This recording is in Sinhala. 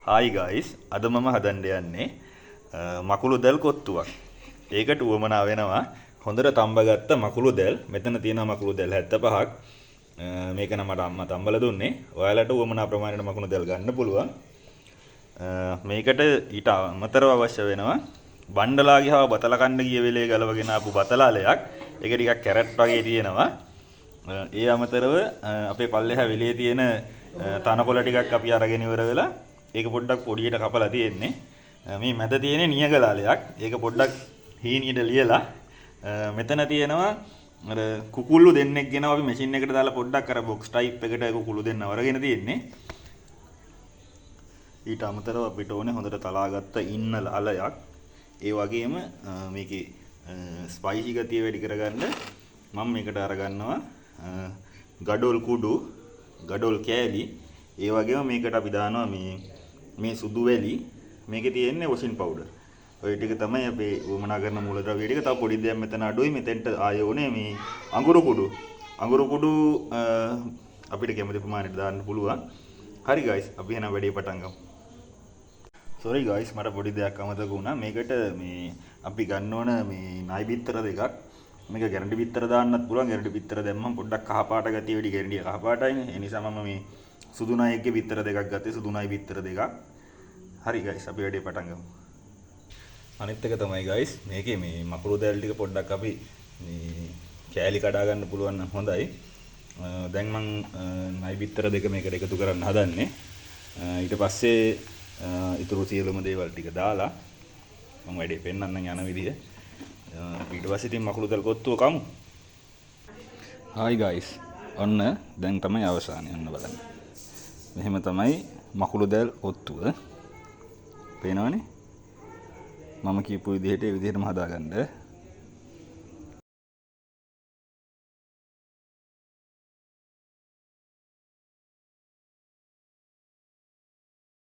හායි ගයිස් අද මම හදන්න යන්නේ මකුළු දැල් කොත්තුවක්. ඒකට උවමනා වෙනවා හොඳට තඹගත්ත මකුළු දැල්. මෙතන තියෙනවා මකුළු දැල් 75ක්. මේක නම් මට අම්මා තඹලා දුන්නේ. ඔයාලට උවමනා ප්‍රමාණයට මකුළු දැල් ගන්න පුළුවන්. මේකට ඊට අමතරව අවශ්‍ය වෙනවා බණ්ඩලා ගිහව බතල කන්න ගිය වෙලේ ගලවගෙන ආපු බතලාලයක්. ඒක ටිකක් කැරට් වගේ තියෙනවා. ඒ අමතරව අපේ පල්ලෙහා වෙලේ තියෙන තනකොළ ටිකක් අපි අරගෙන ඉවර වෙලා ඒක පොඩ්ඩක් පොඩියට කපලා තියෙන්නේ. මේ මැද තියෙන්නේ නියගලාලයක්. ඒක පොඩ්ඩක් හීනියට ලියලා මෙතන තියෙනවා අර කුකුල්ලු දෙන්නෙක් ගෙනාව අපි මැෂින් එකට දාලා පොඩ්ඩක් අර බොක්ස් ටයිප් එකට කුකුළු දෙන්න වරගෙන තියෙන්නේ. ඊට අමතරව අපිට ඕනේ හොඳට තලාගත්ත ඉන්න අලයක්. ඒ වගේම මේකේ ස්පයිසි ගතිය වැඩි කරගන්න මම මේකට අරගන්නවා ගඩොල් කුඩු, ගඩොල් කෑලි. ඒ වගේම මේකට අපි දානවා මේ සුදු වැලි. මේකේ තියෙන්නේ වොෂින් පවුඩර්. ඔය ටික තමයි අපි වමනා කරන මූලද්‍රව්‍ය ටික. තව පොඩි දෙයක් මෙතන අඩුයි. මෙතෙන්ට ආයෙ උනේ මේ අඟුරු කුඩු. අඟුරු කුඩු අපිට කැමති ප්‍රමාණයට දාන්න පුළුවන්. හරි ගයිස් අපි එහෙනම් වැඩේ පටන් ගමු. sorry guys මට පොඩි දෙයක් අමතක වුණා. මේකට මේ අපි ගන්න ඕන මේ නයි බිත්තර දෙකක්. මේක ගැරන්ටි බිත්තර දාන්නත් පුළුවන්. ගැරන්ටි බිත්තර දැම්මම පොඩ්ඩක් කහ පාට ගතිය වැඩි. ගැරන්ටි කහ පාටයිනේ. ඒ නිසා මම මේ සුදු නයිගේ බිත්තර දෙකක් ගත්තේ. සුදු නයි බිත්තර දෙකක්. හරි guys අපි වැඩේ පටන් ගමු. අනිත් එක තමයි guys මේකේ මේ මකුළු දැල් ටික පොඩ්ඩක් අපි මේ කෑලි කඩා ගන්න පුළුවන් නම් හොඳයි. දැන් මම නයි බිත්තර දෙක මේකට එකතු කරන්න හදන්නේ. ඊට පස්සේ ඉතුරු සියලුම දේවල් ටික දාලා මම වැඩේ පෙන්නන්න යන විදිය. ඊට පස්සේ ඉතින් මකුළු දැල් කොත්තුව කමු. හායි guys ඔන්න දැන් තමයි අවසානය. ඔන්න බලන්න. මෙහෙම තමයි මකුළු දැල් කොත්තුව. පේනවනේ? මම කියපු විදිහට ඒ විදිහටම හදාගන්න.